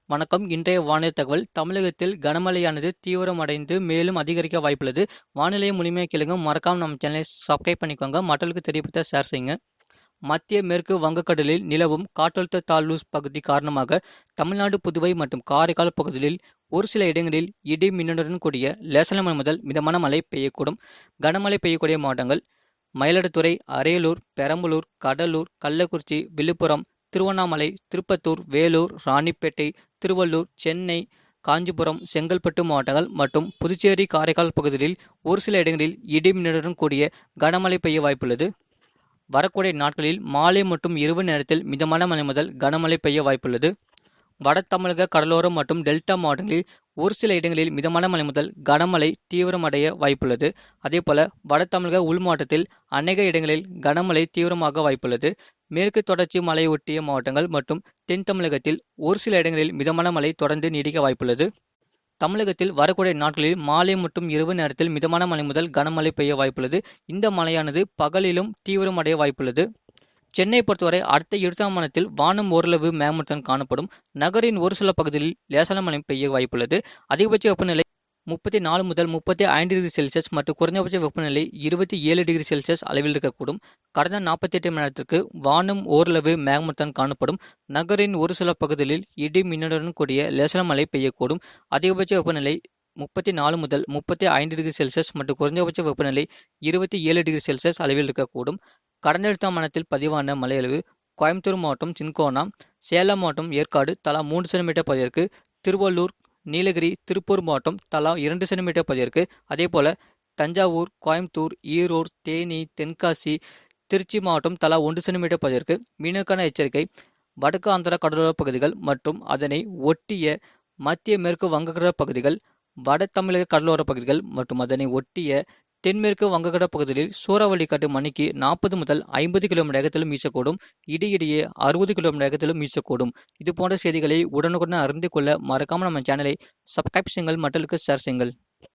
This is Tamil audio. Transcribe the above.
வணக்கம். இன்றைய வானிலை தகவல். தமிழகத்தில் கனமழையானது தீவிரமடைந்து மேலும் அதிகரிக்க வாய்ப்புள்ளது. வானிலையை முழுமையாக கேளுங்க. மறக்காம நம்ம சேனலை சப்ஸ்கிரைப் பண்ணிக்கோங்க. மற்றவர்களுக்கு தெரியப்படுத்த ஷேர் செய்யுங்க. மத்திய மேற்கு வங்கக்கடலில் நிலவும் காற்றழுத்த தாழ்வு பகுதி காரணமாக தமிழ்நாடு, புதுவை மற்றும் காரைக்கால் பகுதிகளில் ஒரு சில இடங்களில் இடி மின்னலுடன் கூடிய லேசான மழை முதல் மிதமான மழை பெய்யக்கூடும். கனமழை பெய்யக்கூடிய மாவட்டங்கள்: மயிலாடுதுறை, அரியலூர், பெரம்பலூர், கடலூர், கள்ளக்குறிச்சி, விழுப்புரம், திருவண்ணாமலை, திருப்பத்தூர், வேலூர், ராணிப்பேட்டை, திருவள்ளூர், சென்னை, காஞ்சிபுரம், செங்கல்பட்டு மாவட்டங்கள் மற்றும் புதுச்சேரி, காரைக்கால் பகுதிகளில் ஒரு சில இடங்களில் இடி மின்னலுடன் கூடிய கனமழை பெய்ய வாய்ப்புள்ளது. வரக்கூடிய நாட்களில் மாலை மற்றும் இரவு நேரத்தில் மிதமான மழை முதல் கனமழை பெய்ய வாய்ப்புள்ளது. வட தமிழக கடலோரம் மற்றும் டெல்டா மாவட்டங்களில் ஒரு சில இடங்களில் மிதமான மழை முதல் கனமழை தீவிரமடைய வாய்ப்புள்ளது. அதேபோல வட தமிழக உள் மாவட்டத்தில் அநேக இடங்களில் கனமழை தீவிரமாக வாய்ப்புள்ளது. மேற்கு தொடர்ச்சி மலையொட்டிய மாவட்டங்கள் மற்றும் தென் தமிழகத்தில் ஒரு சில இடங்களில் மிதமான மழை தொடர்ந்து நீடிக்க வாய்ப்புள்ளது. தமிழகத்தில் வரக்கூடிய நாட்களில் மாலை மற்றும் இரவு நேரத்தில் மிதமான மழை முதல் கனமழை பெய்ய வாய்ப்புள்ளது. இந்த மழையானது பகலிலும் தீவிரமடைய வாய்ப்புள்ளது. சென்னை பொறுத்தவரை அடுத்த 2 மாதத்தில் வானம் ஓரளவு மேகமூட்டத்துடன் காணப்படும். நகரின் ஒரு சில பகுதிகளில் லேசான மழை பெய்ய வாய்ப்புள்ளது. அதிகபட்ச வெப்பநிலை 34 முதல் 35 டிகிரி செல்சியஸ் மற்றும் குறைந்தபட்ச வெப்பநிலை 27 டிகிரி செல்சியஸ் அளவில் இருக்கக்கூடும். கடந்த 48 மணி நேரத்திற்கு வானம் ஓரளவு மேகமூட்டத்துடன் காணப்படும். நகரின் ஒரு சில பகுதிகளில் இடி மின்னலுடன் கூடிய லேசான மழை பெய்யக்கூடும். அதிகபட்ச வெப்பநிலை 34 முதல் 35 டிகிரி செல்சியஸ் மற்றும் குறைந்தபட்ச வெப்பநிலை 27 டிகிரி செல்சியஸ் அளவில் இருக்கக்கூடும். கடந்த 8 மாதத்தில் பதிவான மழையளவு: கோயம்புத்தூர் மாவட்டம் சின்கோனா, சேலம் மாவட்டம் ஏற்காடு தலா 3 சென்டிமீட்டர் பதிவிற்கு, திருவள்ளூர், நீலகிரி, திருப்பூர் மாவட்டம் தலா 2 சென்டிமீட்டர் பதிவிற்கு, அதேபோல தஞ்சாவூர், கோயம்புத்தூர், ஈரோடு, தேனி, தென்காசி, திருச்சி மாவட்டம் தலா 1 சென்டிமீட்டர் பதிவிற்கு. மீனவருக்கான எச்சரிக்கை: வடக்கு ஆந்திரா கடலோர பகுதிகள் மற்றும் அதனை ஒட்டிய மத்திய மேற்கு வங்கக்கடல் பகுதிகள், வட தமிழக கடலோர பகுதிகள் மற்றும் அதனை ஒட்டிய தென்மேற்கு வங்கக்கடல் பகுதிகளில் சூறாவளி காற்று மணிக்கு 40 முதல் 50 கிலோமீட்டர் வேகத்திலும் வீசக்கூடும். இடையிடையே 60 கிலோமீட்டர் வேகத்திலும் வீசக்கூடும். இது போன்ற செய்திகளை உடனுக்குடன் அறிந்து கொள்ள மறக்காமல் நம்ம சேனலை சப்ஸ்கிரைப் செய்யுங்கள், மற்றவர்களுக்கு ஷேர் செய்யுங்கள்.